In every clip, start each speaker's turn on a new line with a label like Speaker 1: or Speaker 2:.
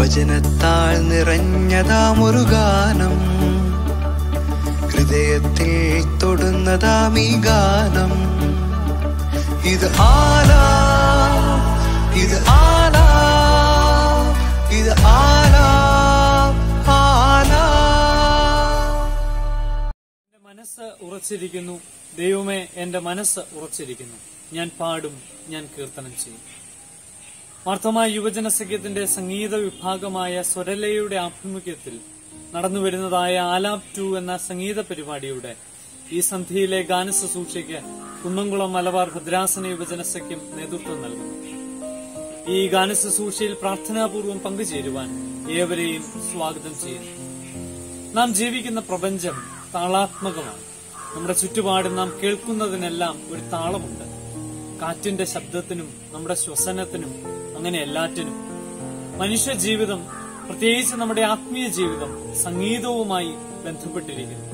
Speaker 1: വചനത്താൽ നിറഞ്ഞതാമൊരു ഗാനം, ഹൃദയത്തിൽ തൊടുന്നതാം ഈ ഗാനം. ഇത് ആലാ, ഇത് ആലാ, ഇത് ആലാ, ആലാ.
Speaker 2: എന്റെ മനസ്സ് ഉറച്ചിരിക്കുന്നു, ദൈവമേ എന്റെ മനസ്സ് ഉറച്ചിരിക്കുന്നു. ഞാൻ പാടും, ഞാൻ കീർത്തനം ചെയ്യും. മാർത്തോമാ യുവജന സഖ്യത്തിന്റെ സംഗീത വിഭാഗമായ സ്വരലയുടെ ആഭിമുഖ്യത്തിൽ നടന്നുവരുന്നതായ ആലാപ് 2 എന്ന സംഗീത പരിപാടിയുടെ ഈ സന്ധ്യയിലെ ഗാനശുശ്രൂഷയ്ക്ക് കുന്നംകുളം മലബാർ ഭദ്രാസന യുവജന സഖ്യം നേതൃത്വം നൽകുന്നു. ഈ ഗാനശുശ്രൂഷയിൽ പ്രാർത്ഥനാപൂർവം പങ്കുചേരുവാൻ ഏവരെയും സ്വാഗതം ചെയ്യുന്നു. നാം ജീവിക്കുന്ന പ്രപഞ്ചം താളാത്മകമാണ്. നമ്മുടെ ചുറ്റുപാടും നാം കേൾക്കുന്നതിനെല്ലാം ഒരു താളമുണ്ട്. കാറ്റിന്റെ ശബ്ദത്തിനും നമ്മുടെ ശ്വസനത്തിനും അങ്ങനെ എല്ലാറ്റിനും. മനുഷ്യ ജീവിതം, പ്രത്യേകിച്ച് നമ്മുടെ ആത്മീയ ജീവിതം, സംഗീതവുമായി ബന്ധപ്പെട്ടിരിക്കുന്നു.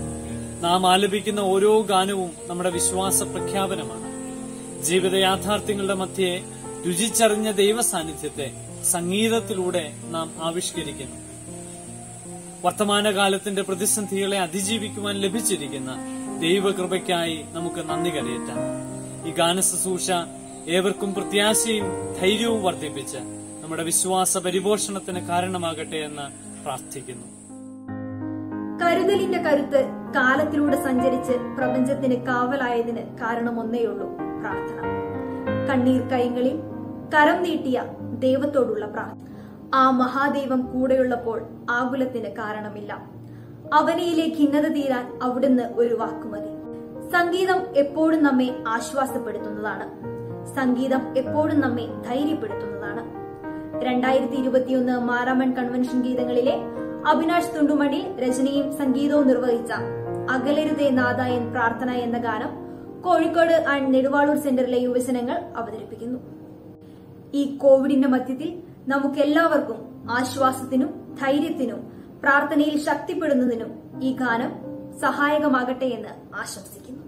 Speaker 2: നാം ആലപിക്കുന്ന ഓരോ ഗാനവും നമ്മുടെ വിശ്വാസ പ്രഖ്യാപനമാണ്. ജീവിത യാഥാർത്ഥ്യങ്ങളുടെ മധ്യേ രുചിച്ചറിഞ്ഞ ദൈവ സാന്നിധ്യത്തെ സംഗീതത്തിലൂടെ നാം ആവിഷ്കരിക്കുന്നു. വർത്തമാനകാലത്തിന്റെ പ്രതിസന്ധികളെ അതിജീവിക്കുവാൻ ലഭിച്ചിരിക്കുന്ന ദൈവകൃപയ്ക്കായി നമുക്ക് നന്ദി കരയറ്റാം. ഈ ഗാനശുശ്രൂഷ ഏവർക്കും പ്രത്യാശയും ധൈര്യവും വർദ്ധിപ്പിച്ച് നമ്മുടെ വിശ്വാസ പരിപോഷണത്തിന് കാരണമാകട്ടെ എന്ന് പ്രാർത്ഥിക്കുന്നു.
Speaker 3: കരുതലിന്റെ കരുത്ത് കാലത്തിലൂടെ സഞ്ചരിച്ച് പ്രപഞ്ചത്തിന് കാവലായതിന് കാരണമൊന്നേയുള്ളൂ, പ്രാർത്ഥന. കണ്ണീർ കൈകളിൽ കരം നീട്ടിയ ദൈവത്തോടുള്ള പ്രാർത്ഥന. ആ മഹാദൈവം കൂടെയുള്ളപ്പോൾ ആകുലത്തിന് കാരണമില്ല. അവനയിലെ ഖിന്നത തീരാൻ അവിടുന്ന് ഒരു വാക്കുമതി. സംഗീതം എപ്പോഴും നമ്മെ ആശ്വാസപ്പെടുത്തുന്നതാണ്. സംഗീതം എപ്പോഴും നമ്മെ ധൈര്യപ്പെടുത്തുന്നതാണ്. 2021 മാരാമൺ കൺവെൻഷൻ ഗീതങ്ങളിലെ അവിനാഷ് തുണ്ടുമണി രചനയും സംഗീതവും നിർവഹിച്ച അകലരുതേ നാദായൻ പ്രാർത്ഥന എന്ന ഗാനം കോഴിക്കോട് ആൻഡ് നെടുവാളൂർ സെന്ററിലെ യുവജനങ്ങൾ അവതരിപ്പിക്കുന്നു. ഈ കോവിഡിന്റെ മധ്യത്തിൽ നമുക്കെല്ലാവർക്കും ആശ്വാസത്തിനും ധൈര്യത്തിനും പ്രാർത്ഥനയിൽ ശക്തിപ്പെടുന്നതിനും ഈ ഗാനം സഹായകമാകട്ടെ എന്ന് ആശംസിക്കുന്നു.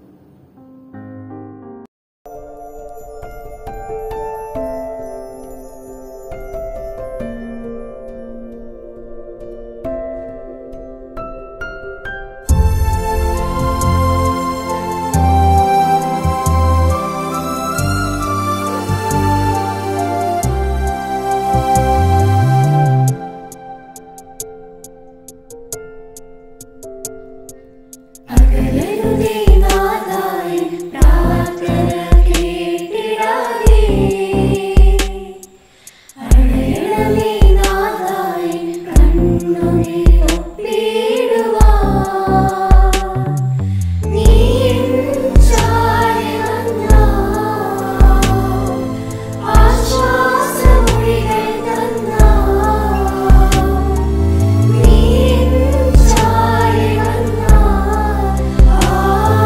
Speaker 4: Ah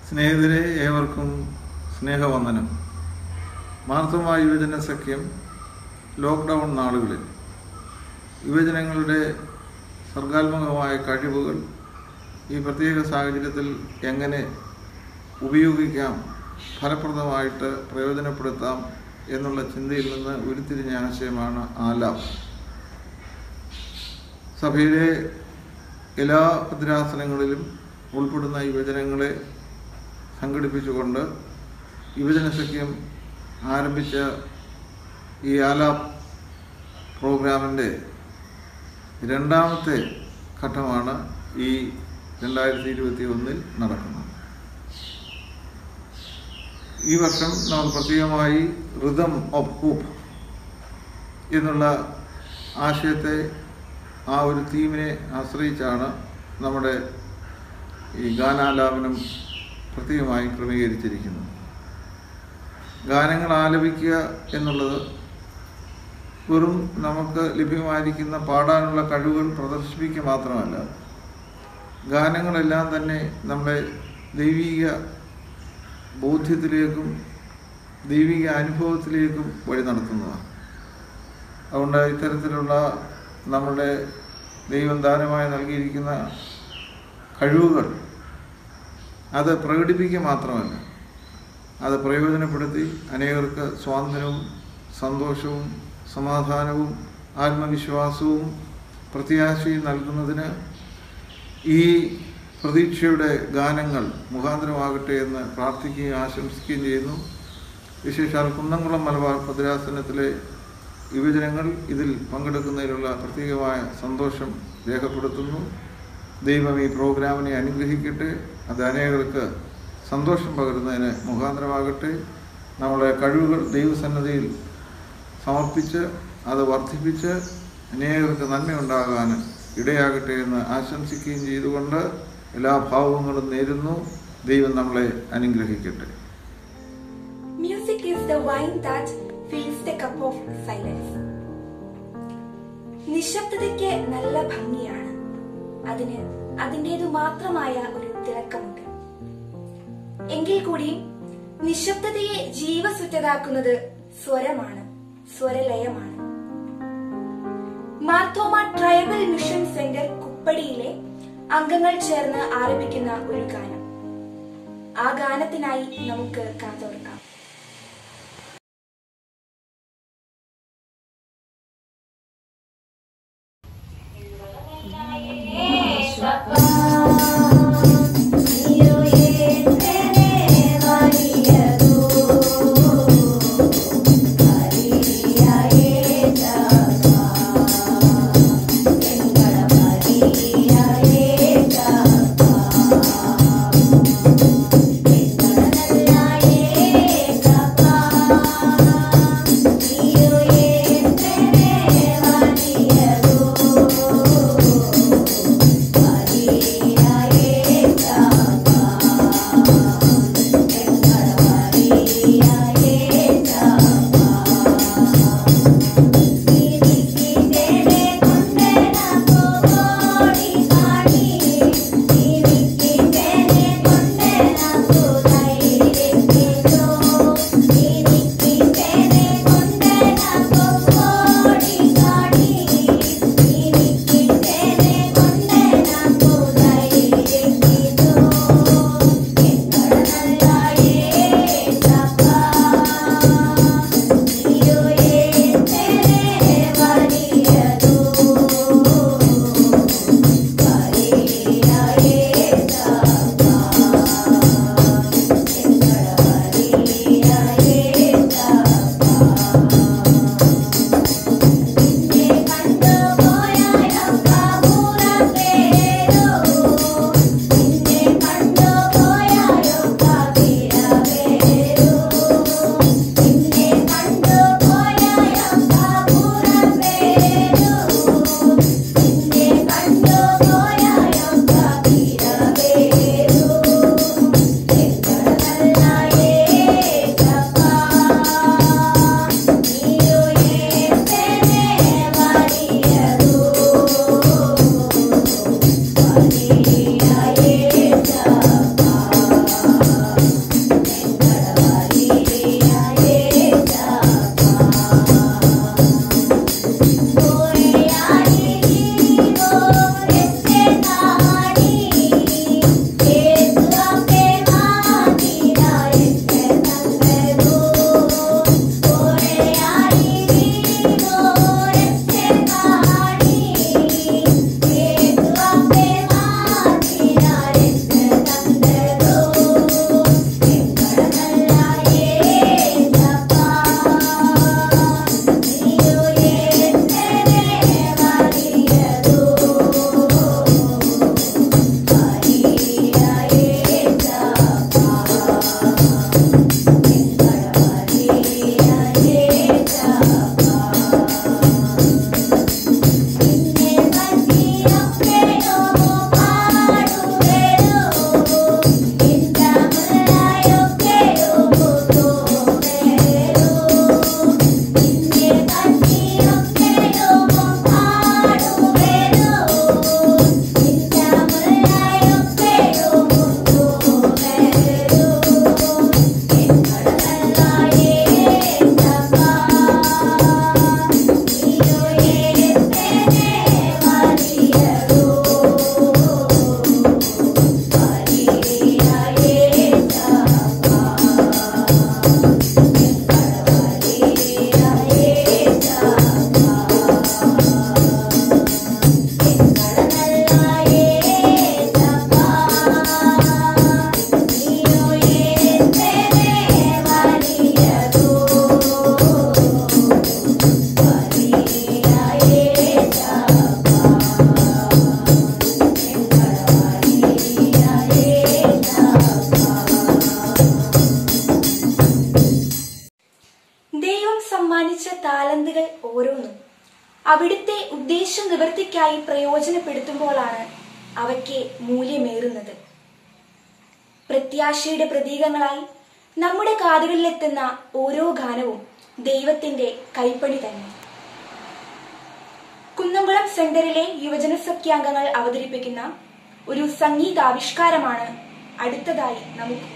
Speaker 4: സ്നേഹിതരെ, ഏവർക്കും സ്നേഹവന്ദനം. മാർത്തോമാ യുവജന സഖ്യം ലോക്ക്ഡൗൺ നാളുകളിൽ യുവജനങ്ങളുടെ സർഗാത്മകമായ കഴിവുകൾ ഈ പ്രത്യേക സാഹചര്യത്തിൽ എങ്ങനെ ഉപയോഗിക്കാം, ഫലപ്രദമായിട്ട് പ്രയോജനപ്പെടുത്താം എന്നുള്ള ചിന്തയിൽ നിന്ന് ഉരുത്തിരിഞ്ഞ ആശയമാണ് ആലാപ്. സഭയിലെ എല്ലാ ഭദ്രാസനങ്ങളിലും ഉൾപ്പെടുന്ന യുവജനങ്ങളെ സംഘടിപ്പിച്ചുകൊണ്ട് യുവജന സഖ്യം ആരംഭിച്ച ഈ ആലാപ് പ്രോഗ്രാമിൻ്റെ രണ്ടാമത്തെ ഘട്ടമാണ് ഈ 2021 നടക്കുന്നത്. ഈ വർഷം നമ്മൾ പ്രത്യേകമായി റിതം ഓഫ് ഹോപ്പ് എന്നുള്ള ആശയത്തെ, ആ ഒരു തീമിനെ ആശ്രയിച്ചാണ് നമ്മുടെ ഈ ഗാനാലാപനം പ്രത്യേകമായി ക്രമീകരിച്ചിരിക്കുന്നത്. ഗാനങ്ങൾ ആലപിക്കുക എന്നുള്ളത് വെറും നമുക്ക് ലഭ്യമായിരിക്കുന്ന പാടാനുള്ള കഴിവുകൾ പ്രദർശിപ്പിക്കുക മാത്രമല്ല, ഗാനങ്ങളെല്ലാം തന്നെ നമ്മളെ ദൈവിക ബോധ്യത്തിലേക്കും ദൈവിക അനുഭവത്തിലേക്കും വഴി നടത്തുന്നതാണ്. അതുകൊണ്ട് ഇത്തരത്തിലുള്ള നമ്മുടെ ദൈവം ദാനമായി നൽകിയിരിക്കുന്ന കഴിവുകൾ അത് പ്രകടിപ്പിക്കുക മാത്രമല്ല, അത് പ്രയോജനപ്പെടുത്തി അനേകർക്ക് സ്വാതന്ത്ര്യവും സന്തോഷവും സമാധാനവും ആത്മവിശ്വാസവും പ്രത്യാശയും നൽകുന്നതിന് ഈ പ്രതീക്ഷയുടെ ഗാനങ്ങൾ മുഖാന്തരമാകട്ടെ എന്ന് പ്രാർത്ഥിക്കുകയും ആശംസിക്കുകയും ചെയ്യുന്നു. വിശേഷാൽ കുന്നംകുളം മലബാർ ഭദ്രാസനത്തിലെ യുവജനങ്ങൾ ഇതിൽ പങ്കെടുക്കുന്നതിലുള്ള പ്രത്യേകമായ സന്തോഷം രേഖപ്പെടുത്തുന്നു. ദൈവം ഈ പ്രോഗ്രാമിനെ അനുഗ്രഹിക്കട്ടെ. അത് അനേകർക്ക് സന്തോഷം പകരുന്നതിന് മുഖാന്തരമാകട്ടെ. നമ്മളെ കഴിവുകൾ ദൈവസന്നദ്ധിയിൽ സമർപ്പിച്ച് അത് വർദ്ധിപ്പിച്ച് അനേകർക്ക് നന്മയുണ്ടാകാൻ ഇടയാകട്ടെ എന്ന് ആശംസിക്കുകയും ചെയ്തുകൊണ്ട് എല്ലാ ഭാവങ്ങളും നേരുന്നു. ദൈവം നമ്മളെ അനുഗ്രഹിക്കട്ടെ.
Speaker 5: Music is the wine that fills the cup of silence. നിശബ്ദതയ്ക്ക് നല്ല ഭംഗിയാണ്. അതിന് അതിൻ്റേതു മാത്രമായ ഒരു തിളക്കമുണ്ട്. എങ്കിൽ കൂടി നിശബ്ദതയെ ജീവസുറ്റതാക്കുന്നത് സ്വരമാണ്, സ്വരലയമാണ്. മാർത്തോമ ട്രൈബൽ മിഷൻ സെന്റർ കുപ്പടിയിലെ അംഗങ്ങൾ ചേർന്ന് ആരംഭിക്കുന്ന ഒരു ഗാനം. ആ ഗാനത്തിനായി നമുക്ക് കാതോർക്കാം.
Speaker 6: Yeah.
Speaker 5: അവിടുത്തെ ഉദ്ദേശ നിവൃത്തിക്കായി പ്രയോജനപ്പെടുത്തുമ്പോഴാണ് അവയ്ക്ക് മൂല്യമേറുന്നത്. പ്രത്യാശയുടെ പ്രതീകങ്ങളായി നമ്മുടെ കാതുകളിലെത്തുന്ന ഓരോ ഗാനവും ദൈവത്തിന്റെ കൈപ്പണി തന്നെ. കുന്നംകുളം സെന്ററിലെ യുവജന സഖ്യാംഗങ്ങൾ അവതരിപ്പിക്കുന്ന ഒരു സംഗീതാവിഷ്കാരമാണ് അടുത്തതായി നമുക്ക്.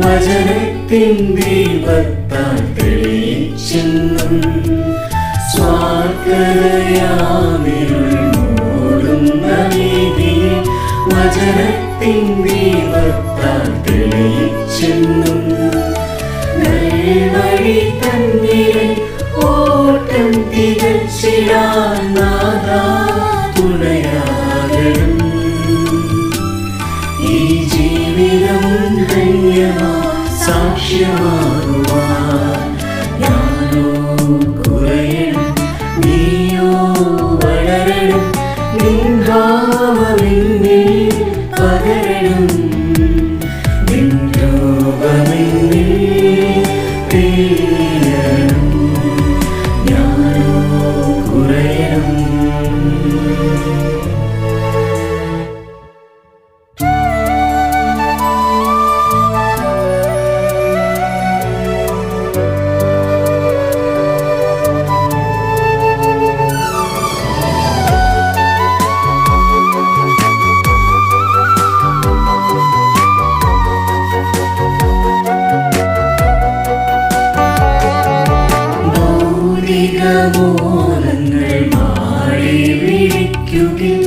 Speaker 6: വചനത്തിൻ ദീപത്താൽ തെളിയിച്ചെന്നും സ്വാർത്ഥതയാമിരുൾ മൂടുന്ന വീതിയിൽ വചനത്തിൻ ദീപത്താൽ തെളിയിച്ചെന്നും വഴി തന്നിൽ ഓട്ടം തികച്ചിടാൻ നാഥാ തുണയാകണം. ഈ ജീവിതം ധന്യമാ സാക്ഷ്യമാകുവാൻ ഞാനോ കുറയണം, നീയോ വളരണം, നിൻ ഭാവമെന്നിൽ പകരണം, നിൻ രൂപമെന്നിൽ തെളിയണം, ഞാനോ കുറയണം. മോഹങ്ങൾ മാറി വിളിക്കുകയിൽ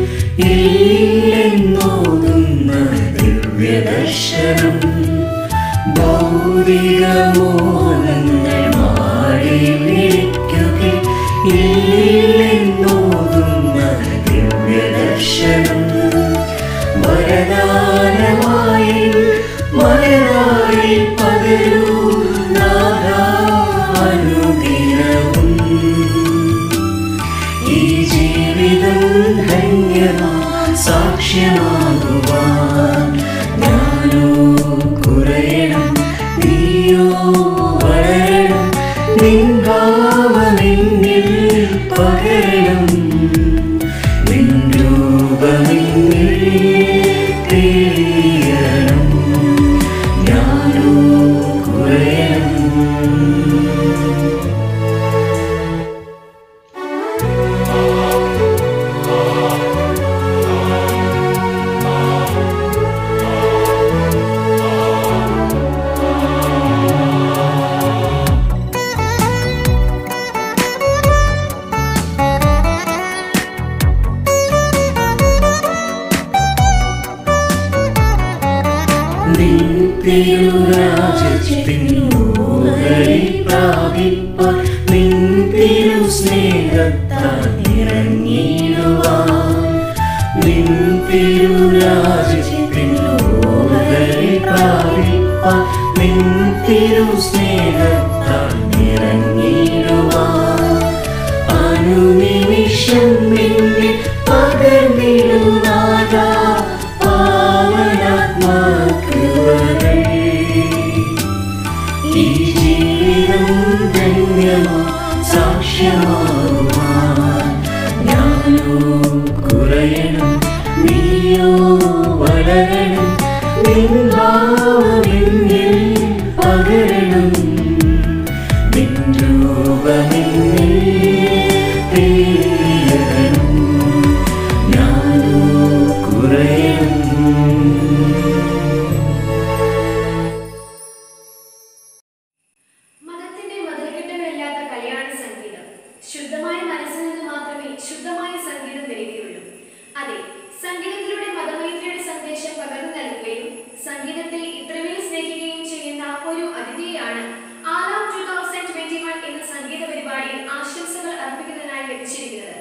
Speaker 6: ഇല്ലെന്നോതുന്ന ദിവ്യദർശനം. ഭൗതിക മോഹങ്ങൾ മാറി വിളിക്കുകയിൽ ഇല്ലെന്നോതുന്ന ദിവ്യദർശനം. വരദാനമായി മലരായി പകരൂ നാഥാ അനുദിനവും. ഈ ജീവിതം ധന്യമാൻ സാക്ഷ്യമാകുവാൻ ഞാനോ കുറയണം, നീയോ വളരണം, നിൻ ഭാവമെന്നിൽ പകരണം, നിൻ രൂപമെന്നിൽ തെളിയണം, ഞാനോ കുറയണം. തിരുരാജ്യത്തിൻ ഓഹരി പ്രാപിപ്പാൻ നിൻ തിരുസ്നേഹത്താൽ നിറഞ്ഞിടുവാൻ. നിൻ തിരുരാജ്യത്തിൻ ഓഹരി പ്രാപിപ്പാൻ നിൻ തിരുസ്നേഹത്താൽ നിറഞ്ഞിടുവാൻ അനുനിമിഷം നിന്നെ പകർന്നിടുനാഥാ പാവനാത്മാകൃപകൾ. ഈ ജീവിതം ധന്യമാ സാക്ഷ്യമാകുവാൻ ഞാനോ കുറയണം നീയോ വളരണം നിൻ ഭാവമെന്നിൽ പകരണം നിൻ രൂപമെന്നിൽ തെളിയണം ഞാനോ കുറയണം.
Speaker 7: മതത്തിന്റെ മതിൽക്കെട്ടുകളില്ലാത്ത കല്യാണ സംഗീതം. ശുദ്ധമായ മനസ്സിൽ നിന്ന് മാത്രമേ ശുദ്ധമായ സംഗീതം വരികയുള്ളൂ. അതെ, സംഗീതത്തിലൂടെ മതമൈത്രിയുടെ സന്ദേശം പകർന്നു നൽകുകയും സംഗീതത്തെ ഇത്രമേൽ സ്നേഹിക്കുകയും ചെയ്യുന്ന ഒരു അതിഥിയെയാണ് ആലാം 2021 എന്ന സംഗീത പരിപാടിയിൽ ആശംസകൾ അർപ്പിക്കുന്നതിനായി ലഭിച്ചിരിക്കുന്നത്.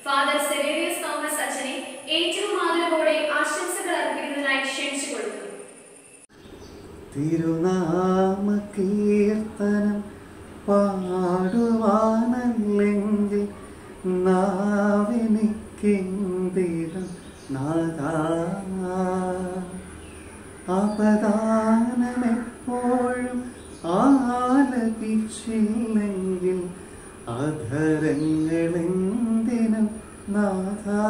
Speaker 7: ഫാദർ സെവേറിയസ് തോമസ് അച്ഛനെ ഏറ്റവും ആദരവോടെ ആശംസകൾ അർപ്പിക്കുന്നതിനായി ക്ഷണിച്ചുകൊള്ളുന്നു.
Speaker 8: തിരുനാമ കീർത്തനം പാടുവാനല്ലെങ്കിൽ നാവിനിക്കെന്തിലും നാദാ അപദാനമെപ്പോഴും ആലപിച്ചില്ലെങ്കിൽ അധരങ്ങളെന്തിനും നാദാ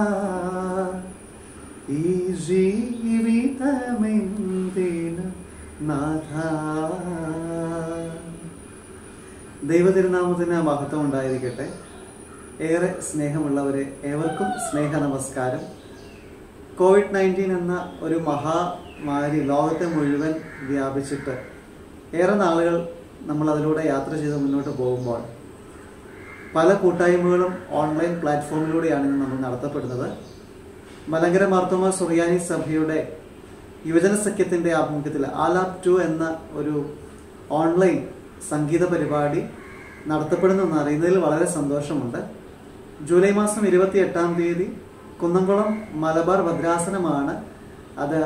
Speaker 8: ഈ ജീവിതമെന്തിനും നാഥാ. ദൈവതിരുനാമത്തിന് മഹത്വം ഉണ്ടായിരിക്കട്ടെ. ഏറെ സ്നേഹമുള്ളവരെ ഏവർക്കും സ്നേഹ നമസ്കാരം. COVID-19 എന്ന ഒരു മഹാമാരി ലോകത്തെ മുഴുവൻ വ്യാപിച്ചിട്ട് ഏറെ നാളുകൾ നമ്മൾ അതിലൂടെ യാത്ര ചെയ്ത് മുന്നോട്ട് പോകുമ്പോൾ പല കൂട്ടായ്മകളും ഓൺലൈൻ പ്ലാറ്റ്ഫോമിലൂടെയാണ് ഇന്ന് നമ്മൾ നടത്തപ്പെടുന്നത്. മലങ്കര മാർത്തോമാ സുറിയാനി സഭയുടെ യുവജന സഖ്യത്തിൻ്റെ ആഭിമുഖ്യത്തിൽ ആലാപ് 2 എന്ന ഒരു ഓൺലൈൻ സംഗീത പരിപാടി നടത്തപ്പെടുന്നെന്ന് അറിയുന്നതിൽ വളരെ സന്തോഷമുണ്ട്. ജൂലൈ മാസം 28-ാം തീയതി കുന്നംകുളം മലബാർ ഭദ്രാസനമാണ് അത്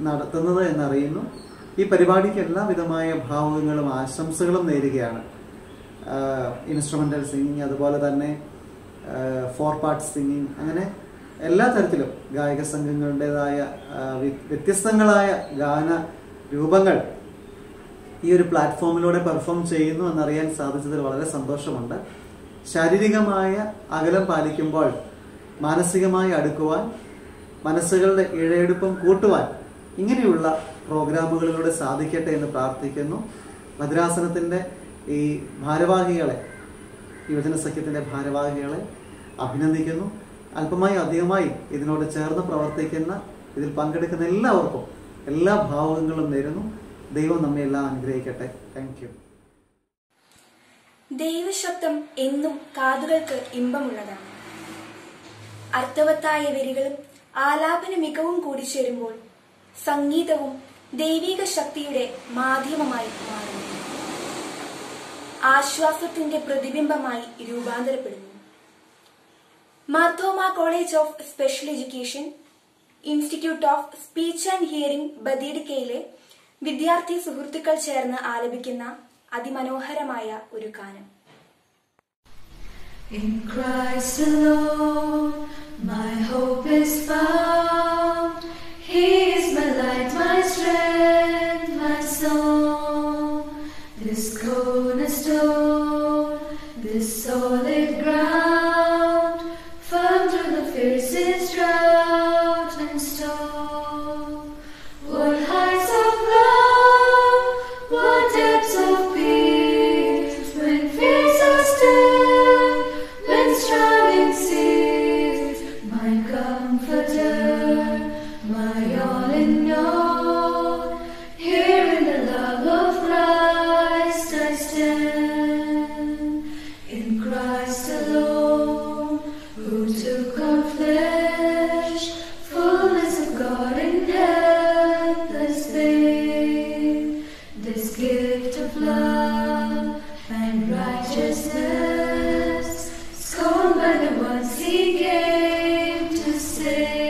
Speaker 8: നടത്തുന്നത് എന്നറിയുന്നു. ഈ പരിപാടിക്ക് എല്ലാവിധമായ ഭാവുകങ്ങളും ആശംസകളും നേരുകയാണ്. ഇൻസ്ട്രുമെൻ്റൽ സിംഗിങ്, അതുപോലെ തന്നെ 4 പാർട്ട് സിംഗിങ്, അങ്ങനെ എല്ലാ തരത്തിലും ഗായക സംഘങ്ങളുടേതായ വ്യത്യസ്തങ്ങളായ ഗാന രൂപങ്ങൾ ഈ ഒരു പ്ലാറ്റ്ഫോമിലൂടെ പെർഫോം ചെയ്യുന്നു എന്നറിയാൻ സാധിച്ചതിൽ വളരെ സന്തോഷമുണ്ട്. ശാരീരികമായ അകലം പാലിക്കുമ്പോൾ മാനസികമായി അടുക്കുവാൻ, മനസ്സുകളുടെ ഇഴയെടുപ്പം കൂട്ടുവാൻ ഇങ്ങനെയുള്ള പ്രോഗ്രാമുകളിലൂടെ സാധിക്കട്ടെ എന്ന് പ്രാർത്ഥിക്കുന്നു. ഭദ്രാസനത്തിൻ്റെ ഈ ഭാരവാഹികളെ, യുവജന സഖ്യത്തിൻ്റെ ഭാരവാഹികളെ അഭിനന്ദിക്കുന്നു. അല്പമായി അധികമായി ഇതിനോട് ചേർന്ന് പ്രവർത്തിക്കുന്ന, ഇതിൽ പങ്കെടുക്കുന്ന എല്ലാവർക്കും എല്ലാ ഭാവുകങ്ങളും നേരുന്നു. ദൈവം നമ്മെ എല്ലാം അനുഗ്രഹിക്കട്ടെ. Thank you.
Speaker 5: ദൈവശബ്ദം എന്നും കാതുകൾക്ക് ഇമ്പമുള്ളതാണ്. അർത്ഥവത്തായ വരികളും ആലാപന മികവും കൂടി ചേരുമ്പോൾ സംഗീതവും ദൈവിക ശക്തിയുടെ മാധ്യമമായി മാറുന്നു. ആശ്വാസത്തിന്റെ പ്രതിബിംബമായി രൂപാന്തരപ്പെടുന്നു. Marthoma college of special education, institute of speech and hearing ബദീഡിക്കയിലെ വിദ്യാർത്ഥി സുഹൃത്തുക്കൾ ചേർന്ന് ആലപിക്കുന്ന അതിമനോഹരമായ ഒരു ഗാനം.
Speaker 9: In Christ alone my hope is found. He is my light, my strength, my song. This cornerstone, this solid ground, firm through the fiercest drought and storm. What heights of love, what depths of peace, when fears are still, when striving cease. My comforter, my all in all, here in the love of Christ I stand. In Christ alone, who took on flesh, fullness of God in helpless babe. This gift of love and righteousness, scorned by the ones He gave to save.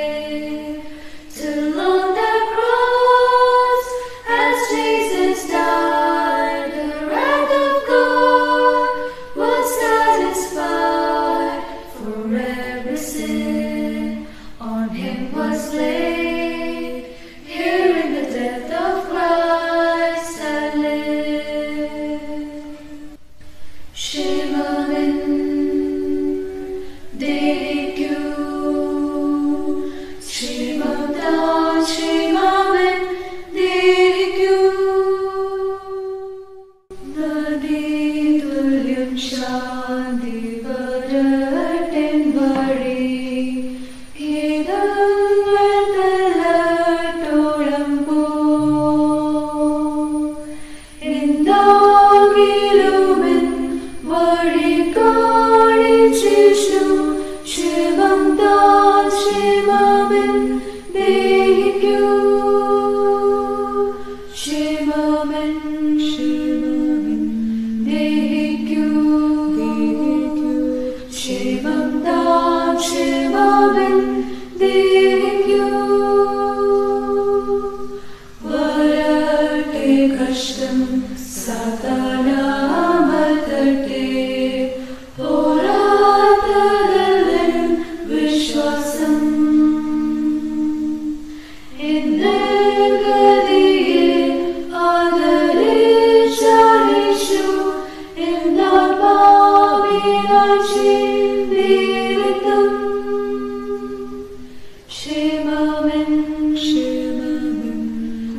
Speaker 9: ക്ഷേമമെൻ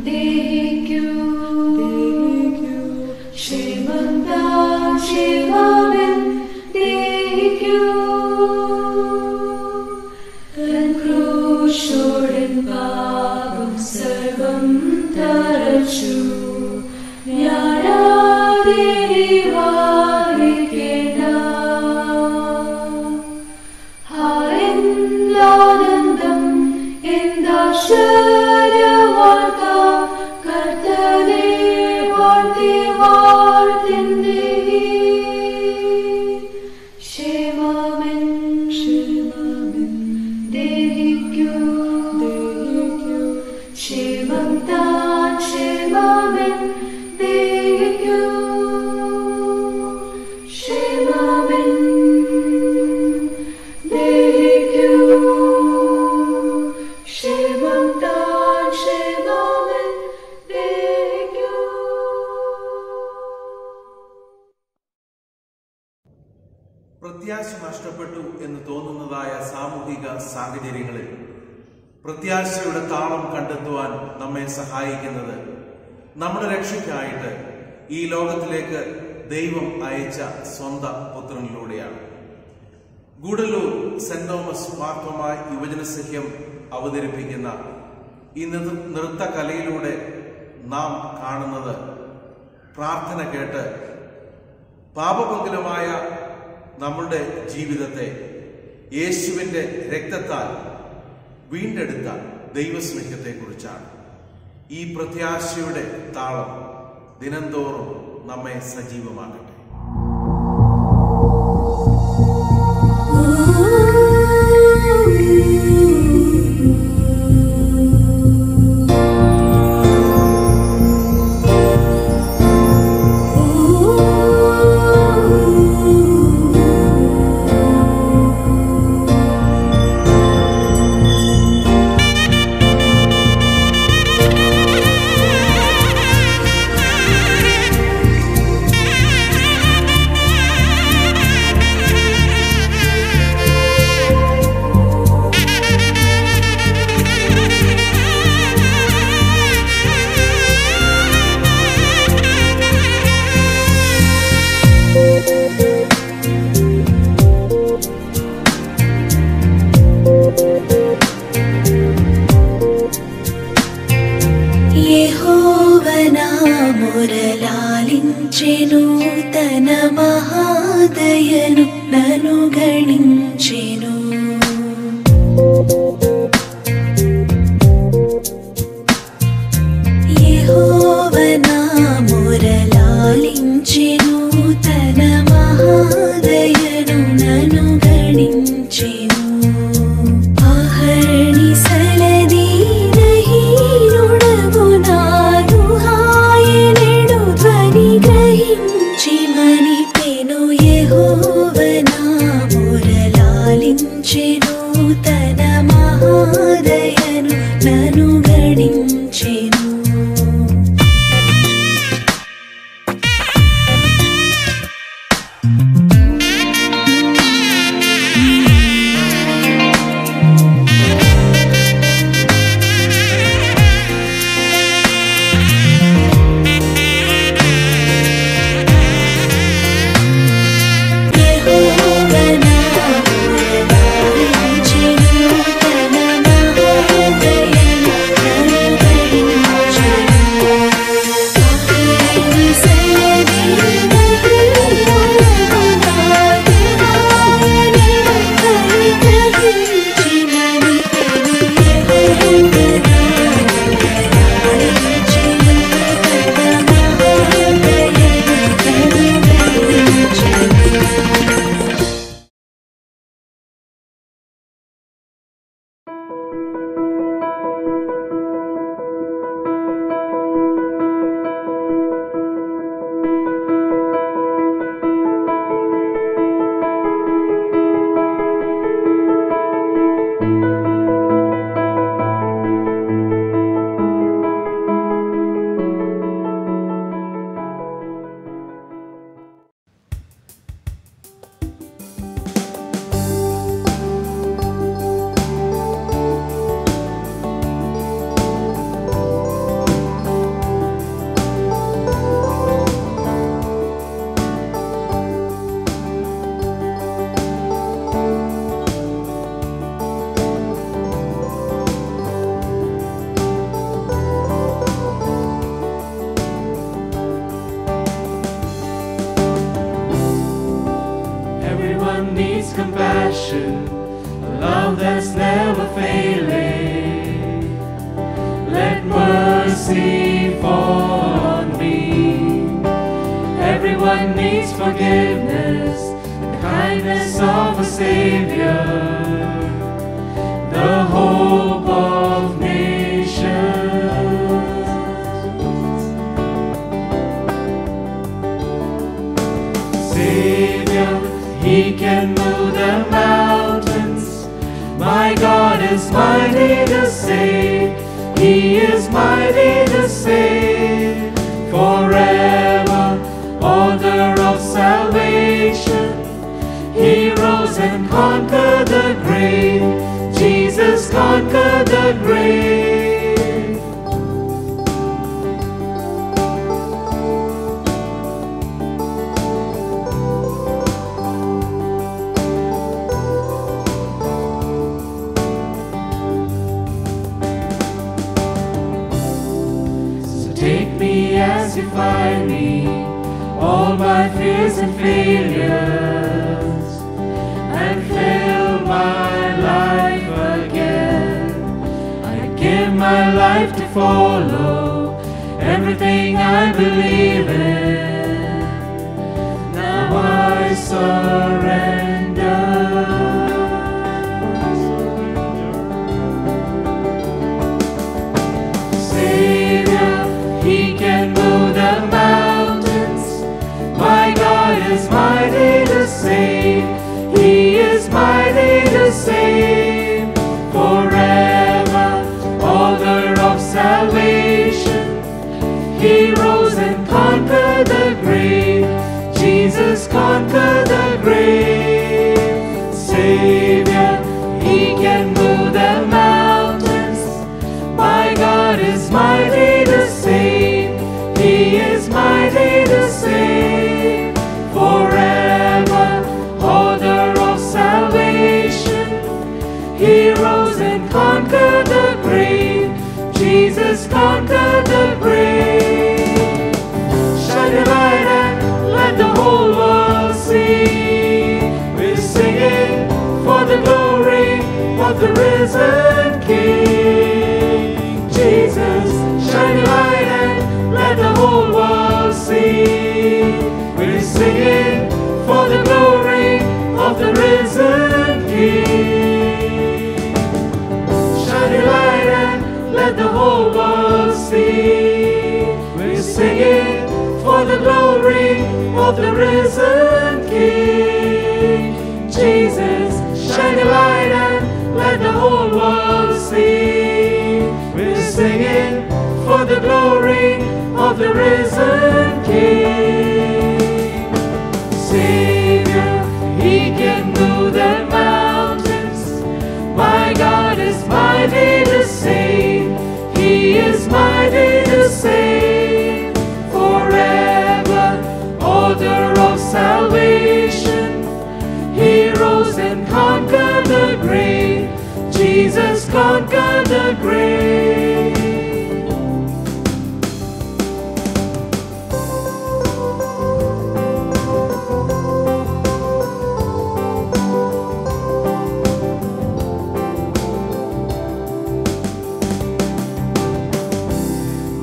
Speaker 9: ദേഹിക്കൂ ക്ഷേമം താൻ ക്ഷേമമെൻ ദേഹിക്കൂ തൻ ക്രൂശോടൻ പാപം സർവം തറച്ചു ആനന്ദം എന്താശ്ചര്യവാർത്ത കർത്തനെ വാഴ്ത്തി വാഴ്ത്തിൻ്റെ ക്ഷേമമെൻ ദേഹിക്കൂ ക്ഷേമം താൻ ക്ഷേമമെൻ ദേഹിക്കൂ ക്ഷേമമെൻ ദേഹിക്കൂ ക്ഷേമം താൻ ക്ഷേമമെൻ ദേഹിക്കൂ.
Speaker 10: പ്രത്യാശ നഷ്ടപ്പെട്ടു എന്ന് തോന്നുന്നതായ സാമൂഹിക സാഹചര്യങ്ങളിൽ പ്രത്യാശയുടെ താളം കണ്ടെത്തുവാൻ നമ്മെ സഹായിക്കുന്നത് നമ്മുടെ രക്ഷയ്ക്കായിട്ട് ഈ ലോകത്തിലേക്ക് ദൈവം അയച്ച സ്വന്തം പുത്രനിലൂടെയാണ്. ഗൂഡല്ലൂർ സെന്റ് തോമസ് മാർത്തോമ യുവജന സഖ്യം അവതരിപ്പിക്കുന്ന ഈ നൃത്ത കലയിലൂടെ നാം കാണുന്നത് പ്രാർത്ഥന കേട്ട് പാപപങ്കുലമായ നമ്മളുടെ ജീവിതത്തെ യേശുവിന്റെ രക്തത്താൽ വീണ്ടെടുത്ത ദൈവസ്നേഹത്തെക്കുറിച്ചാണ്. ഈ പ്രത്യാശയുടെ താളം ദിനംതോറും നമ്മെ സജീവമാകട്ടെ.
Speaker 6: మురళాలించెను తన మహాదయను నను గణించెను. యెహోవా నా మురళాలించెను తన మహాదయను నను గణించెను. ఆహరణి సలది గ్రహించి మనిపెను యెహోవా నా మురళాలించెను తన మహాదయను నను గణించెను.
Speaker 9: mercy for me. Everyone needs forgiveness, the kindness of a Savior, the hope of nations. Savior, He can move the mountains. My God is mighty to save. He is mighty to save. Forever, author of salvation. He rose and conquered the grave. Jesus conquered the grave. As you find me, all my fears and failures, and fill my life again. I give my life to follow everything I believe in. Now I surrender. Savior, He can move the mountains. My God is mighty to save. He is mighty to save. Forever, author of salvation. He rose and conquered the grave. Jesus conquered the grave. Savior, He can move the mountains. My God is mighty to save. He is mighty to save. Forever, author of salvation. He rose and conquered the grave. Jesus conquered the grave. Shine your light and let the whole world see. We're singing for the glory of the risen King. Jesus, shine your light and let the whole world see. We're singing for the glory of the risen King. Shine your light and let the whole world see. We're singing for the glory of the risen King. Jesus, shine your light and let the whole world see. We're singing for the glory of the risen King. Savior, He can move the mountains. My God is mighty to save. He is mighty to save. Forever, author of salvation. He rose and conquered the grave. Jesus conquered the grave.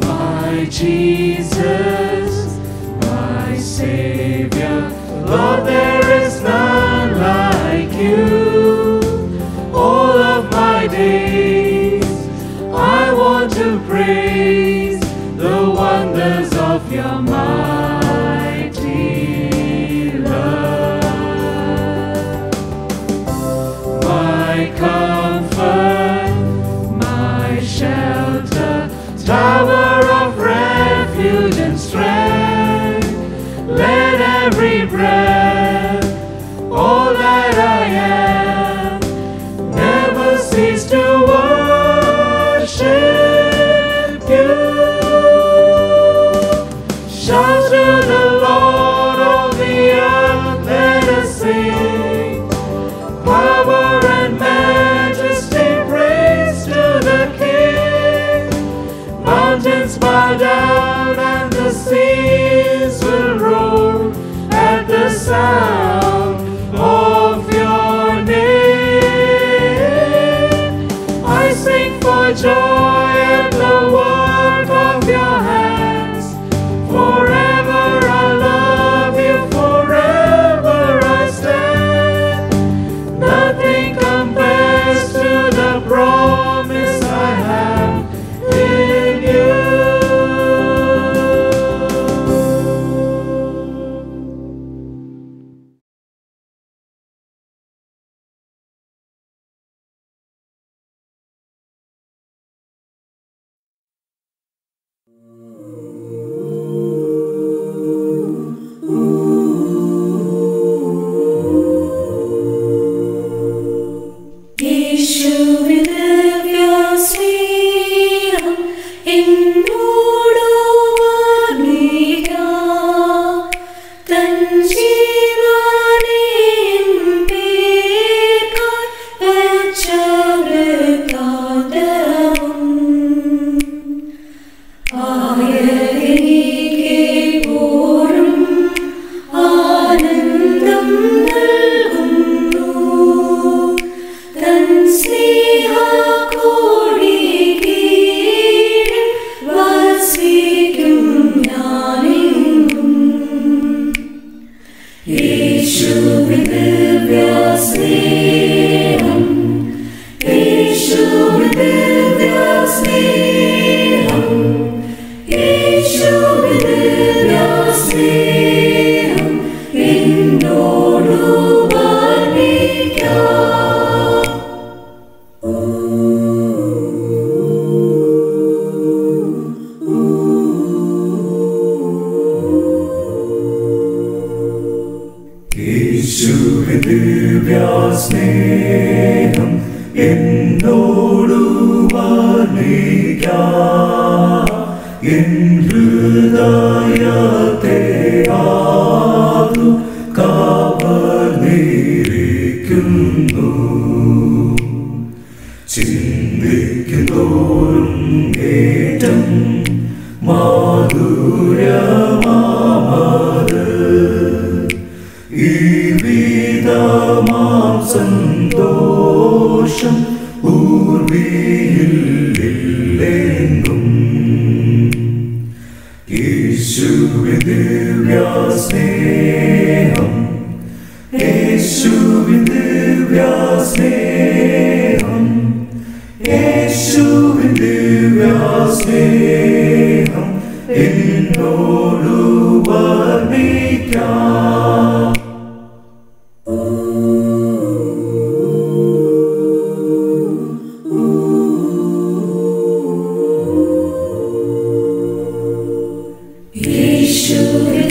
Speaker 9: My Jesus, my Savior, Lord, there is none like you. All of my days I want to praise the wonders of your mighty love. My comfort, my shelter, tower of refuge and strength. Let every breath, all that I am, never cease to worship you. Shout to the Lord of the earth, let us sing. Power and majesty, praise to the King. Mountains bow down and the seas will roar at the sound of your name. I sing for joy at the work of of your hands. Forever I love you, forever I stand. Nothing compares to the promise I have in you.
Speaker 11: സ്നേഹം എന്നോടു വർണ്ണിക്കാം. N ഹൃദയത്തെ ആതു കവർന്നിരിക്കുന്നു. ചിന്തിക്കുന്തോറും ഏറ്റം മാധുര്യമാമത് ഈ വിധമാം സന്തോഷം ഊർവിയില്ലെങ്കും. യേശുവിൻ ദിവ്യസ്നേഹം, യേശുവിൻ ദിവ്യസ്നേഹം, യേശുവിൻ ദിവ്യസ്നേഹം എന്നോടു വർണ്ണിക്കാം.
Speaker 6: യേശുവിൻ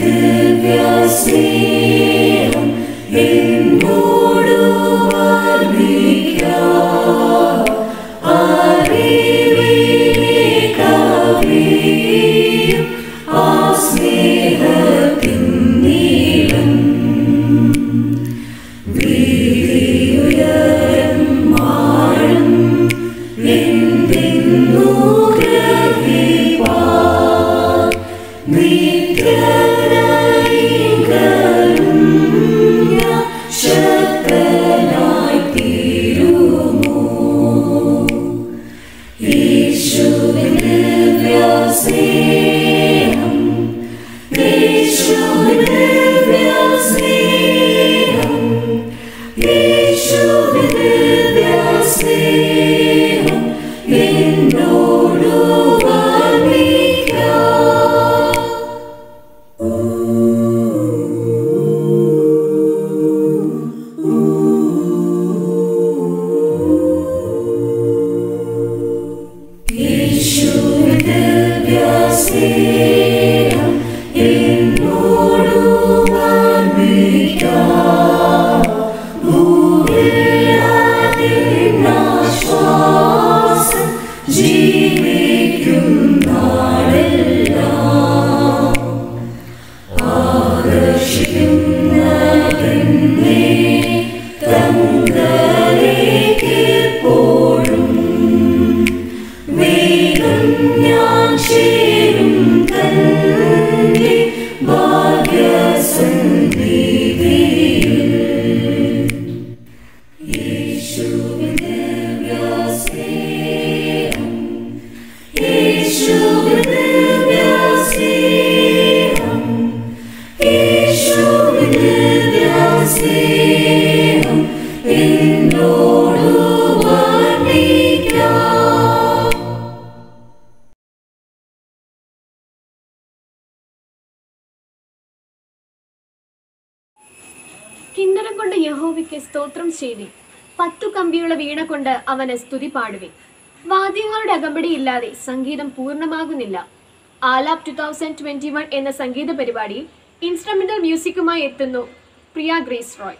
Speaker 7: യഹോവയ്ക്ക് സ്തോത്രം ചെയ്തി. 10 കമ്പിയുള്ള വീണ കൊണ്ട് അവന് സ്തുതി പാടുവേ. വാദ്യങ്ങളുടെ അകമ്പടിയില്ലാതെ സംഗീതം പൂർണ്ണമാകുന്നില്ല. ആലാപ് 2021 എന്ന സംഗീത പരിപാടിയിൽ ഇൻസ്ട്രുമെന്റൽ മ്യൂസിക്കുമായി എത്തുന്നു പ്രിയ ഗ്രേസ് റോയ്.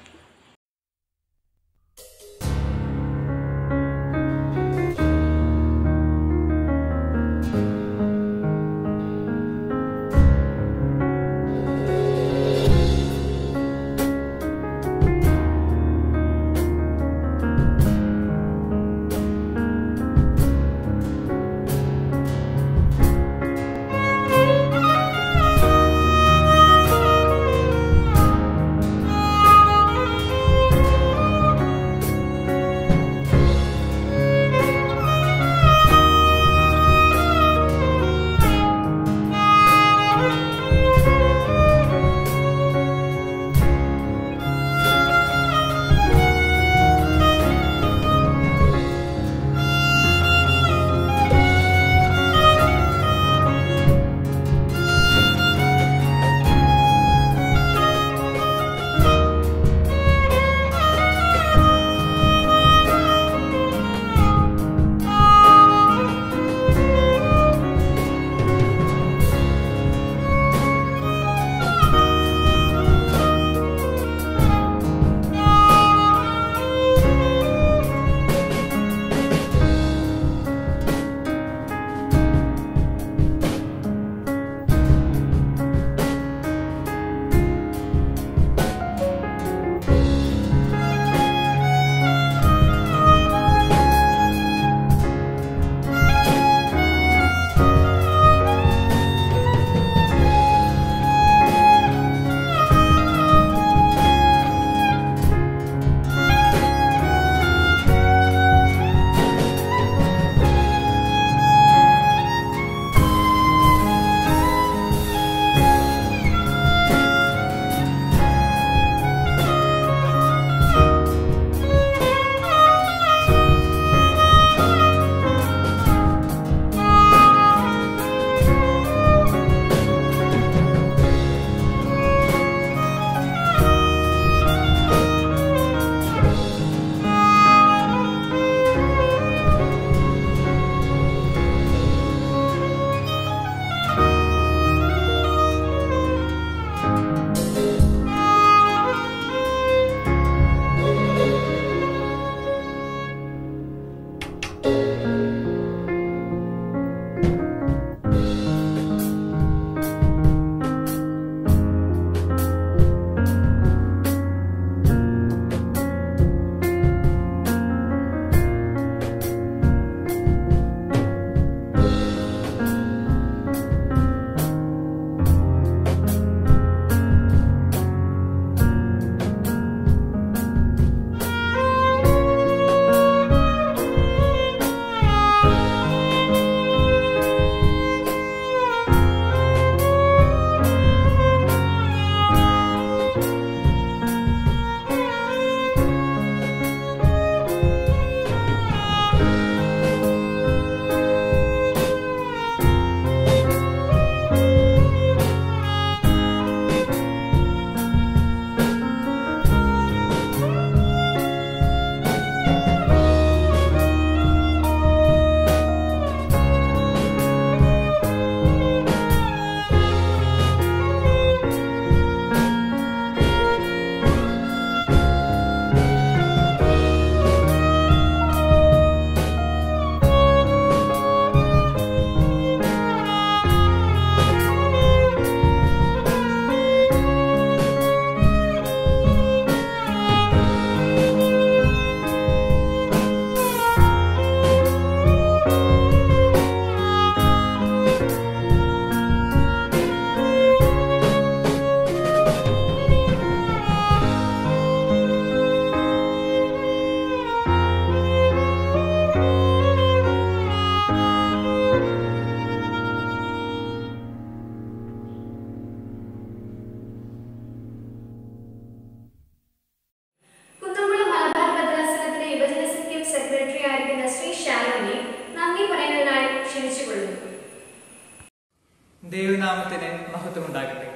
Speaker 12: ദൈവനാമത്തിന് മഹത്വമുണ്ടാകട്ടെ.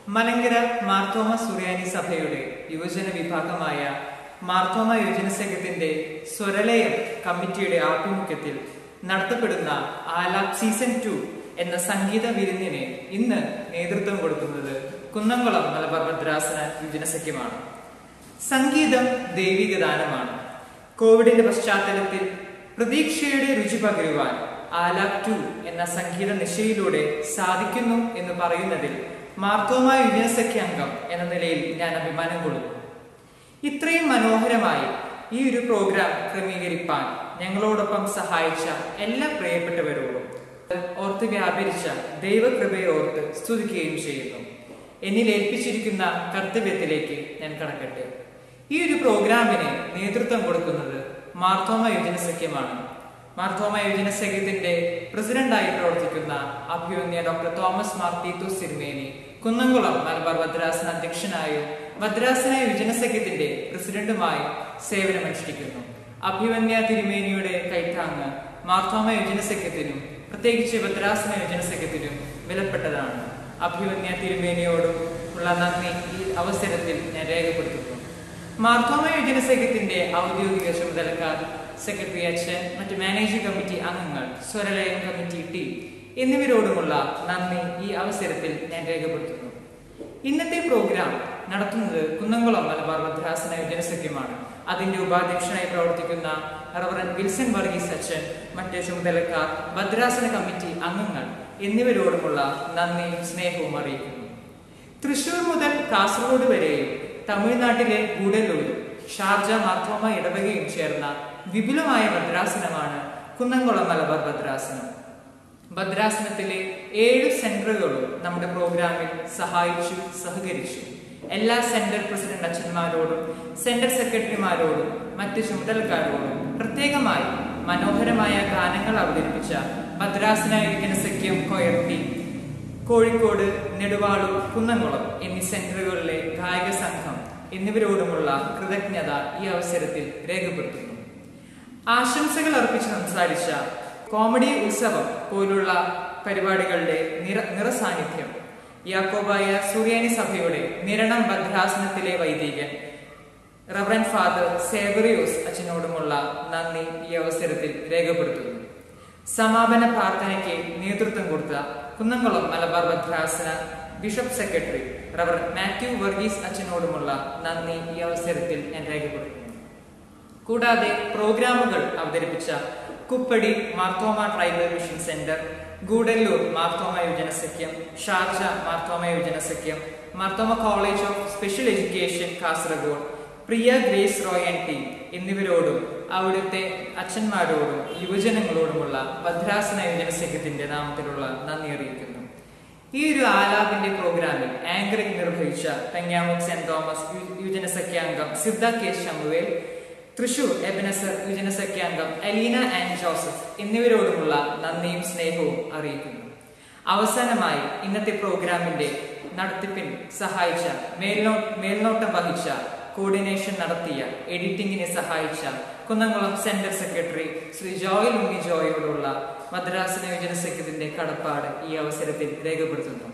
Speaker 12: മലങ്കര മാർത്തോമ സുറിയാനി സഭയുടെ യുവജന വിഭാഗമായ മാർത്തോമ യുവജന സംഘത്തിന്റെ സ്വരലയം കമ്മിറ്റിയുടെ ആഭിമുഖ്യത്തിൽ നടത്തപ്പെടുന്ന ആലാപ് സീസൺ 2 എന്ന സംഗീത വിരുന്നിന് ഇന്ന് നേതൃത്വം കൊടുക്കുന്നത് കുന്നംകുളം മലബാർ ഭദ്രാസന യുവജന സഖ്യമാണ്. സംഗീതം ദൈവിക ദാനമാണ്. കോവിഡിന്റെ പശ്ചാത്തലത്തിൽ പ്രതീക്ഷയുടെ രുചി പകരുവാൻ ആലാപ് 2 എന്ന സംഗീത നിശയിലൂടെ സാധിക്കുന്നു എന്ന് പറയുന്നതിൽ മാർത്തോമ യുവജന സഖ്യ അംഗം എന്ന നിലയിൽ ഞാൻ അഭിമാനം കൊള്ളുന്നു. ഇത്രയും മനോഹരമായി ഈ ഒരു പ്രോഗ്രാം ക്രമീകരിക്കാൻ ഞങ്ങളോടൊപ്പം സഹായിച്ച എല്ലാ പ്രിയപ്പെട്ടവരോടും ഓർത്ത് വ്യാപരിച്ച ദൈവകൃപയെ ഓർത്ത് സ്തുതിക്കുകയും ചെയ്യുന്നു. എന്നിൽ ഏൽപ്പിച്ചിരിക്കുന്ന കർത്തവ്യത്തിലേക്ക് ഞാൻ കടക്കട്ടെ. ഈ ഒരു പ്രോഗ്രാമിന് നേതൃത്വം കൊടുക്കുന്നത് മാർത്തോമ യുവജന സഖ്യമാണ്. മാർത്തോമ യുവജന സഖ്യത്തിന്റെ പ്രസിഡന്റായി പ്രവർത്തിക്കുന്ന അഭിവന്യ ഡോക്ടർ തോമസ് മാർ തീത്തോസ് തിരുമേനി കുന്നംകുളം മലബാർ ഭദ്രാസന അധ്യക്ഷനായും ഭദ്രാസന യുവജന സഖ്യത്തിന്റെ പ്രസിഡന്റുമായി സേവനമനുഷ്ഠിക്കുന്നു. അഭിവന്യ തിരുമേനിയുടെ കൈത്താങ്ങ് മാർത്തോമ യുവജന സഖ്യത്തിനും പ്രത്യേകിച്ച് ഭദ്രാസന യുവജന സഖ്യത്തിനും വിലപ്പെട്ടതാണ്. അഭിവന്യ തിരുമേനിയോടും ഉള്ള നന്ദി ഈ അവസരത്തിൽ ഞാൻ രേഖപ്പെടുത്തുന്നു. മാർത്തോമ യുവജന സഖ്യത്തിന്റെ ഔദ്യോഗിക ചുമതലക്കാർ, സെക്രട്ടറി അച്ഛൻ, മറ്റ് മാനേജിംഗ് കമ്മിറ്റി അംഗങ്ങൾ, സ്വരലയം കമ്മിറ്റി ടീം എന്നിവരോടുമുള്ള നന്ദി ഈ അവസരത്തിൽ ഞാൻ രേഖപ്പെടുത്തുന്നു. ഇന്നത്തെ പ്രോഗ്രാം നടത്തുന്നത് കുന്നംകുളം മലബാർ ഭദ്രാസന യുവജന സഖ്യമാണ്. അതിന്റെ ഉപാധ്യക്ഷനായി പ്രവർത്തിക്കുന്ന റവറൻ വിൽസൺ വർഗീസ് അച്ഛൻ, മറ്റ് ചുമതലക്കാർ, ഭദ്രാസന കമ്മിറ്റി അംഗങ്ങൾ എന്നിവരോടുമുള്ള നന്ദിയും സ്നേഹവും അറിയിക്കുന്നു. തൃശൂർ മുതൽ കാസർഗോഡ് വരെയും തമിഴ്നാട്ടിലെ ഗൂഡല്ലൂരും ഷാർജ മാർത്തോമ ഇടവകയും ചേർന്ന വിപുലമായ ഭദ്രാസനമാണ് കുന്നംകുളം മലബാർ ഭദ്രാസനം. ഭദ്രാസനത്തിലെ 7 സെന്ററുകളും നമ്മുടെ പ്രോഗ്രാമിൽ സഹായിച്ചു, സഹകരിച്ചു. എല്ലാ സെന്റർ പ്രസിഡന്റ് അച്ഛന്മാരോടും സെന്റർ സെക്രട്ടറിമാരോടും മറ്റ് ചുമതലക്കാരോടും പ്രത്യേകമായി മനോഹരമായ ഗാനങ്ങൾ അവതരിപ്പിച്ച ഭദ്രാസന യുവജന സഖ്യം കൊയർ ടീം, കോഴിക്കോട്, നെടുവാളൂർ, കുന്നംകുളം എന്നീ സെന്ററുകളിലെ ഗായക സംഘം എന്നിവരോടുമുള്ള കൃതജ്ഞത ഈ അവസരത്തിൽ രേഖപ്പെടുത്തുന്നു. ആശംസകൾ അർപ്പിച്ച് സംസാരിച്ച കോമഡി ഉത്സവം പോലുള്ള പരിപാടികളുടെ നിറസാന്നിധ്യം യാക്കോബായ സുറിയാനി സഭയുടെ നിരണം ഭദ്രാസനത്തിലെ വൈദികൻ റവറൻ ഫാദർ സേവറിയോസ് അച്ഛനോടുമുള്ള നന്ദി ഈ അവസരത്തിൽ രേഖപ്പെടുത്തുന്നു. സമാപന പ്രാർത്ഥനയ്ക്ക് നേതൃത്വം കൊടുത്ത കുന്നംകുളം മലബാർ ഭദ്രാസന bishop secretary reverend Mathew Varghese അച്ഛനോടുമുള്ള നന്ദി ഈ അവസരത്തിൽ ഞാൻ രേഖപ്പെടുത്തുന്നു. കൂടാതെ പ്രോഗ്രാമുകൾ അവതരിപ്പിച്ച Kuppady Marthoma tribal mission centre, Gudalur Marthoma യുവജന സഖ്യം, ഷാർജ മാർത്തോമ യുവജന സഖ്യം, Marthoma college of special education Kasaragod, Priya Grace Royan team എന്നിവരോടും അവിടുത്തെ അച്ഛന്മാരോടും യുവജനങ്ങളോടുമുള്ള ഭദ്രാസന യുവജന സഖ്യത്തിന്റെ നാമത്തിലുള്ള നന്ദി അറിയിക്കുന്നു. ഈ ഒരു ആലാപിന്റെ പ്രോഗ്രാമിൽ ആങ്കറിംഗ് നിർവഹിച്ച പെങ്ങാമുക്ക് സെന്റ് തോമസ് യുവജന സഖ്യാംഗം സിദ്ധ കെ ശമുവേൽ, തൃശൂർ എബനസർ യുവജന സഖ്യാംഗം അലീന ആൻഡ് ജോസഫ് എന്നിവരോടുമുള്ള നന്ദിയും സ്നേഹവും അറിയിക്കുന്നു. അവസാനമായി ഇന്നത്തെ പ്രോഗ്രാമിന്റെ നടത്തിപ്പിന് സഹായിച്ച, മേൽനോട്ടം വഹിച്ച, കോർഡിനേഷൻ നടത്തിയ, എഡിറ്റിംഗിനെ സഹായിച്ച കുന്നംകുളം സെന്റർ സെക്രട്ടറി ശ്രീ ജോയൽ ഉണ്ണി ജോയോടുള്ള ഭദ്രാസന യുവജന സഖ്യത്തിന്റെ കടപ്പാട് ഈ അവസരത്തിൽ രേഖപ്പെടുത്തുന്നു.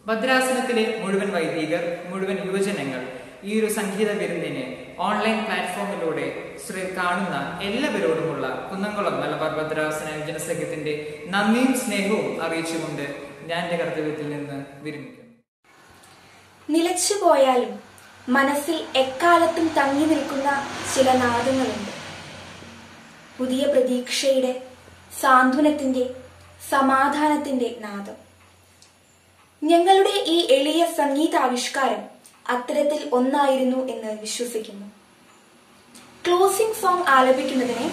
Speaker 12: ഭദ്രാസനത്തിലെ മുഴുവൻ വൈദികർ, മുഴുവൻ യുവജനങ്ങൾ ഈ ഒരു സംഗീത വിരുന്നിനെ ഓൺലൈൻ പ്ലാറ്റ്ഫോമിലൂടെ കാണുന്ന എല്ലാവരോടുമുള്ള കുന്നംകുളം മലബാർ ഭദ്രാസന യുവജന സഖ്യത്തിന്റെ നന്ദിയും സ്നേഹവും അറിയിച്ചുകൊണ്ട് ഞാൻ എന്റെ കർത്തവ്യത്തിൽ നിന്ന് വിരമിക്കുന്നു.
Speaker 5: നിലച്ചുപോയാലും മനസ്സിൽ എക്കാലത്തും തങ്ങി നിൽക്കുന്ന ചില നാദങ്ങളുണ്ട്. പുതിയ പ്രതീക്ഷയുടെ, സാന്ത്വനത്തിന്റെ, സമാധാനത്തിന്റെ നാദം. ഞങ്ങളുടെ ഈ എളിയ സംഗീതാവിഷ്കാരം അത്തരത്തിൽ ഒന്നായിരുന്നു എന്ന് വിശ്വസിക്കുന്നു. ക്ലോസിംഗ് സോങ് ആലപിക്കുന്നതിന്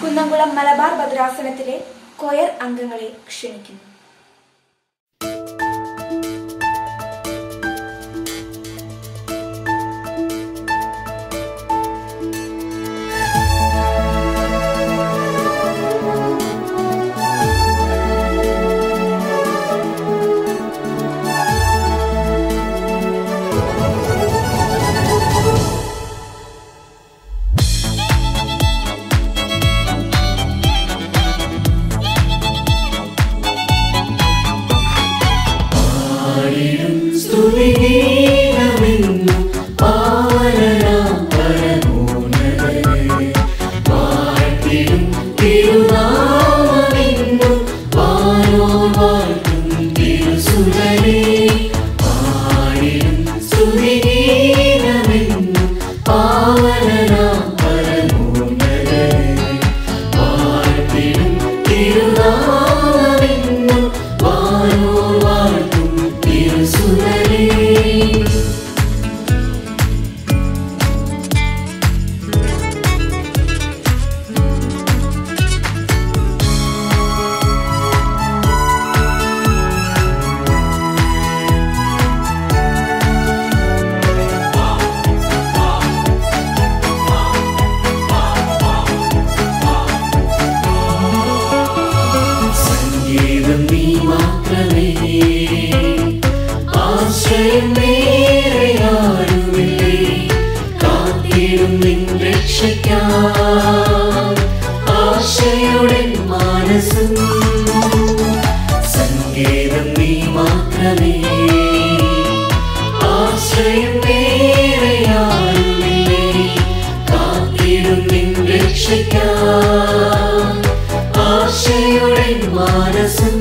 Speaker 5: കുന്നംകുളം മലബാർ ഭദ്രാസനത്തിലെ കൊയർ അംഗങ്ങളെ ക്ഷണിക്കുന്നു.
Speaker 6: രക്ഷയ്ക്കായി ആശയുടെ മനസ്സും സംഗീതം നീ മാത്രമേ ആശ്രയം വേറെയാരുമില്ലേ കാത്തിടും നിൻ രക്ഷയ്ക്കായി ആശയുടെ മനസ്സും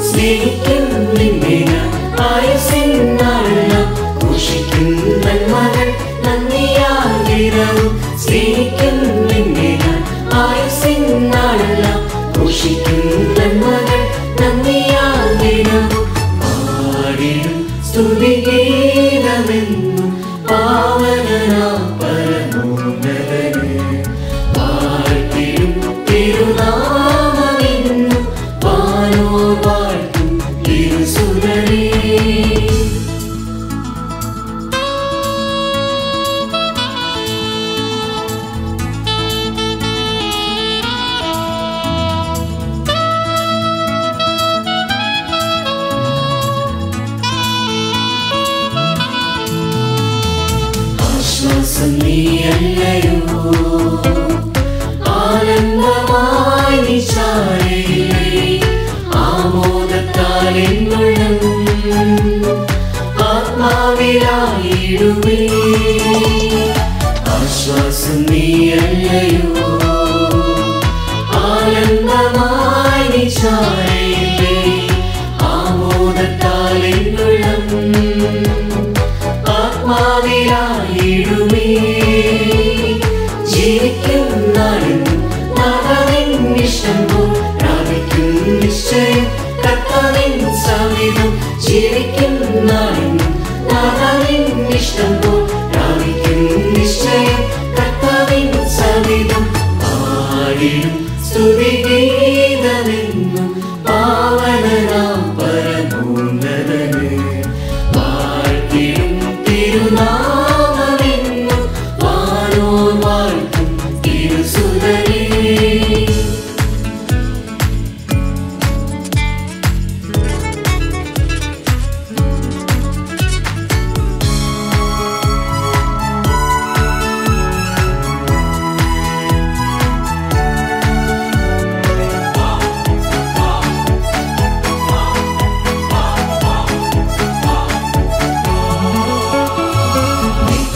Speaker 6: സ്നേഹിക്കും നിന്നെ ഞാൻ ആയുസ്സിനാളെല്ലാം ഘോഷിക്കും നന്മകൾ നന്ദിയാൽ ദിനവും സ്നേഹിക്കും നിന്നെ ഞാൻ ആയുസ്സിനാളെല്ലാം ഘോഷിക്കും നന്മകൾ നന്ദിയാൽ ദിനവും പാടിടും സ്തുതിഗീതമെന്നും പാവനനാം പരമോന്നതനെ വാഴ്ത്തിടും തിരുനാമമെന്നും വാനോർ വാഴ്ത്തും തിരുസുതനേ. ആശ്വാസം നീയല്ലയോ ആനന്ദമായി നീ ചാരയില്ലേ ആമോദത്താൽ എന്നുള്ളം ആത്മാവിലായിടുമേ. ആശ്വാസം നീയല്ലയോ ആനന്ദമായി നീ ചാരയില്ലേ ആമോദത്താൽ എന്നുള്ളം ആത്മാവിലായിടുമേ. ജീവിക്കും നാടെന്നും നാഥനിൻ ഇഷ്ടം പോൽ പ്രാപിക്കും നിശ്ചയം കർത്താവിൻ സവിധം. ജീവിക്കും നാടെന്നും നാഥനിൻ ഇഷ്ടം പോൽ പ്രാപിക്കും നിശ്ചയം കർത്താവിൻ സവിധം. പാടിടും സ്തുതിഗീതമെന്നും പാവനനാം പരമോന്നതനെ വാഴ്ത്തിടും തിരുനാമമെന്നും വാനോർ വാഴ്ത്തും തിരുസുതനേ.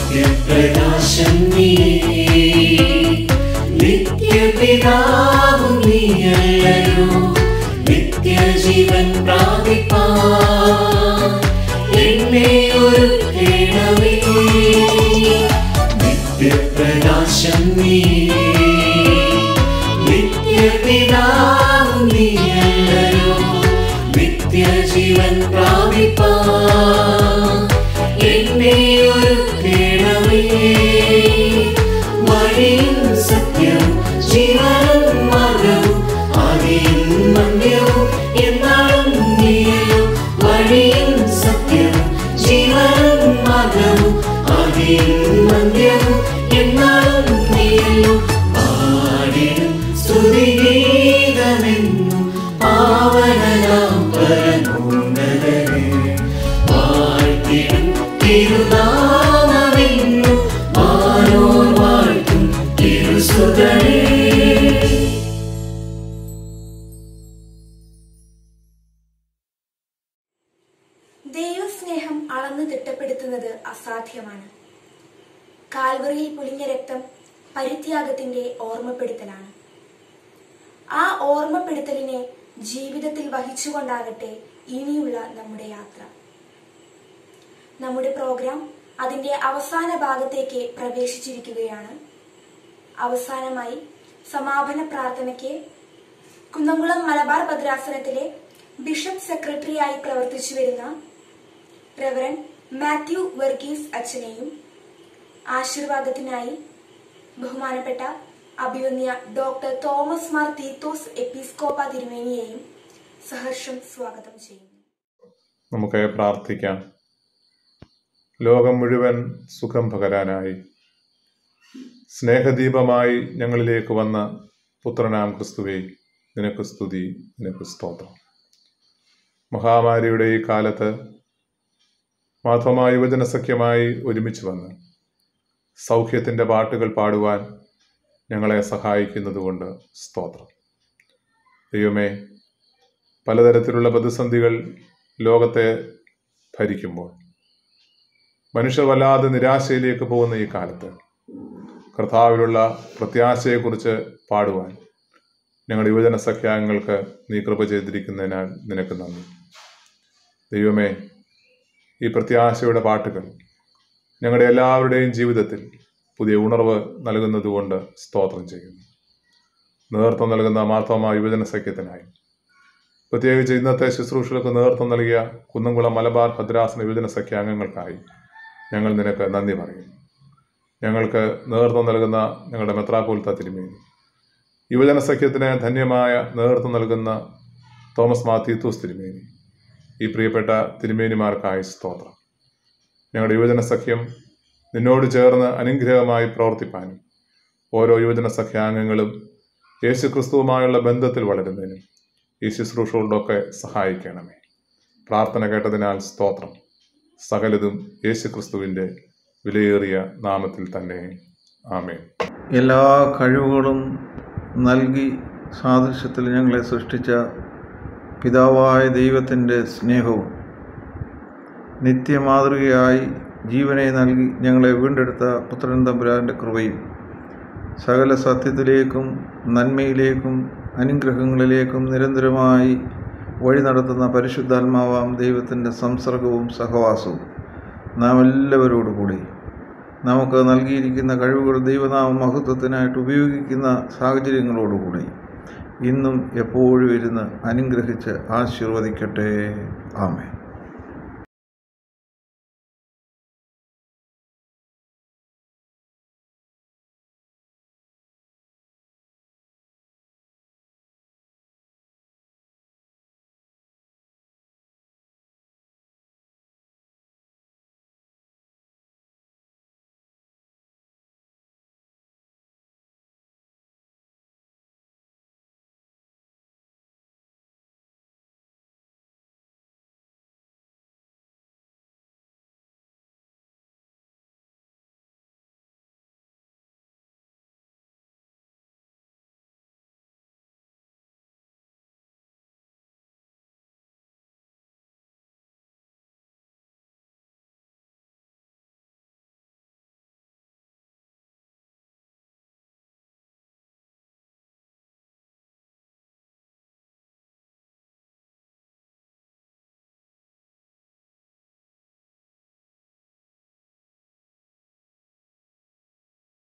Speaker 6: നിത്യപ്രകാശം നീയേ നിത്യപിതാവും നീയല്ലയോ നിത്യജീവൻ പ്രാപിപ്പാൻ എന്നെ ഒരുക്കേണമേ. നിത്യപ്രകാശം നീയേ നിത്യപിതാവും നീയല്ലയോ നിത്യജീവൻ പ്രാപിപ്പാൻ എന്നെ ഒരുക്കേണമേ. വഴിയും സത്യവും ജീവനും മാർഗവും ആദിയും മന്ത്യവും എന്നാളും നീയല്ലോ. വഴിയും സത്യവും ജീവനും മാർഗവും ആദിയും മന്ത്യവും എന്നാളും നീയല്ലോ. പാടിടും സ്തുതിഗീതമെന്നും പാവനനാം പരമോന്നതനെ വാഴ്ത്തിടും തിരുനാമമെന്നും വാനോർ വാഴ്ത്തും തിരുസുതനേ.
Speaker 5: ദൈവസ്നേഹം അളന്ന് തിട്ടപ്പെടുത്തുന്നത് അസാധ്യമാണ്. കാൽവറിയിൽ പൊലിഞ്ഞ രക്തം പരിത്യാഗത്തിന്റെ ഓർമ്മപ്പെടുത്തലാണ്. ആ ഓർമ്മപ്പെടുത്തലിനെ ജീവിതത്തിൽ വഹിച്ചുകൊണ്ടാകട്ടെ ഇനിയുള്ള നമ്മുടെ യാത്ര. നമ്മുടെ പ്രോഗ്രാം അതിന്റെ അവസാന ഭാഗത്തേക്ക് പ്രവേശിച്ചിരിക്കുകയാണ്. അവസാനമായി സമാപന പ്രാർത്ഥനയ്ക്ക് കുന്നംകുളം മലബാർ ഭദ്രാസനത്തിലെ ബിഷപ്പ് സെക്രട്ടറിയായി പ്രവർത്തിച്ചു വരുന്ന റെവറൻഡ് മാത്യു വർഗീസ് അച്ഛനെയും ആശീർവാദത്തിനായി ബഹുമാനപ്പെട്ട അഭിവന്യ ഡോക്ടർ തോമസ് മാർ തീത്തോസ് എപ്പിസ്കോപ്പ തിരുമേനിയെയും സഹർഷം സ്വാഗതം ചെയ്യുന്നു.
Speaker 13: നമുക്ക് പ്രാർത്ഥിക്കാം. ലോകം മുഴുവൻ സുഖം പകരാനായി സ്നേഹദീപമായി ഞങ്ങളിലേക്ക് വന്ന പുത്രനാം ക്രിസ്തുവേ, നിനക്ക് സ്തുതി, നിനക്ക് സ്തോത്രം. മഹാമാരിയുടെ ഈ കാലത്ത് മാർത്തോമാ യുവജന സഖ്യമായി ഒരുമിച്ച് വന്ന് സൗഖ്യത്തിൻ്റെ പാട്ടുകൾ പാടുവാൻ ഞങ്ങളെ സഹായിക്കുന്നതുകൊണ്ട് സ്തോത്രം. ദൈവമേ, പലതരത്തിലുള്ള പ്രതിസന്ധികൾ ലോകത്തെ ഭരിക്കുമ്പോൾ മനുഷ്യർ വല്ലാതെ നിരാശയിലേക്ക് പോകുന്ന ഈ കാലത്ത് കർത്താവിലുള്ള പ്രത്യാശയെക്കുറിച്ച് പാടുവാൻ ഞങ്ങളുടെ യുവജന സഖ്യാംഗങ്ങൾക്ക് നീ കൃപ ചെയ്തിരിക്കുന്നതിനാൽ നിനക്ക് നന്ദി. ദൈവമേ, ഈ പ്രത്യാശയുടെ പാട്ടുകൾ ഞങ്ങളുടെ എല്ലാവരുടെയും ജീവിതത്തിൽ പുതിയ ഉണർവ് നൽകുന്നതുകൊണ്ട് സ്തോത്രം ചെയ്യുന്നു. നേതൃത്വം നൽകുന്ന മാർത്തോമാ യുവജന സഖ്യത്തിനായി, പ്രത്യേകിച്ച് ഇന്നത്തെ ശുശ്രൂഷകൾക്ക് നേതൃത്വം നൽകിയ കുന്നംകുളം മലബാർ ഭദ്രാസന യുവജന സഖ്യാംഗങ്ങൾക്കായി ഞങ്ങൾ നിനക്ക് നന്ദി പറയുന്നു. ഞങ്ങൾക്ക് നേതൃത്വം നൽകുന്ന ഞങ്ങളുടെ മെത്രാപ്പോലീത്ത തിരുമേനി, യുവജന സഖ്യത്തിന് ധന്യമായ നേതൃത്വം നൽകുന്ന തോമസ് മാർ തീത്തോസ് തിരുമേനി, ഈ പ്രിയപ്പെട്ട തിരുമേനിമാർക്കായി സ്തോത്രം. ഞങ്ങളുടെ യുവജന സഖ്യം നിന്നോട് ചേർന്ന് അനുഗ്രഹമായി പ്രവർത്തിപ്പാനും ഓരോ യുവജന സഖ്യാംഗങ്ങളും യേശു ക്രിസ്തുവുമായുള്ള ബന്ധത്തിൽ വളരുന്നതിനും ഈ ശുശ്രൂഷകളോടൊക്കെ സഹായിക്കണമേ. പ്രാർത്ഥന കേട്ടതിനാൽ സ്തോത്രം. സകലതും യേശു ക്രിസ്തുവിൻ്റെ വിലയേറിയ നാമത്തിൽ തന്നെ. ആമേൻ.
Speaker 4: എല്ലാ കഴിവുകളും നൽകി സാദൃശ്യത്തിൽ ഞങ്ങളെ സൃഷ്ടിച്ച പിതാവായ ദൈവത്തിൻ്റെ സ്നേഹവും നിത്യമാതൃകയായി ജീവനെ നൽകി ഞങ്ങളെ വീണ്ടെടുത്ത പുത്രൻ തമ്പുരാൻ്റെ കൃപയും സകല സത്യത്തിലേക്കും നന്മയിലേക്കും അനുഗ്രഹങ്ങളിലേക്കും നിരന്തരമായി വഴി നടത്തുന്ന പരിശുദ്ധാത്മാവാം ദൈവത്തിൻ്റെ സംസർഗവും സഹവാസവും നാം എല്ലാവരോടുകൂടി നമുക്ക് നൽകിയിരിക്കുന്ന കഴിവുകൾ ദൈവനാമ മഹത്വത്തിനായിട്ട് ഉപയോഗിക്കുന്ന സാഹചര്യങ്ങളോടുകൂടി ഇന്നും എപ്പോഴും ഇരുന്ന് അനുഗ്രഹിച്ച് ആശീർവദിക്കട്ടെ. ആമേൻ.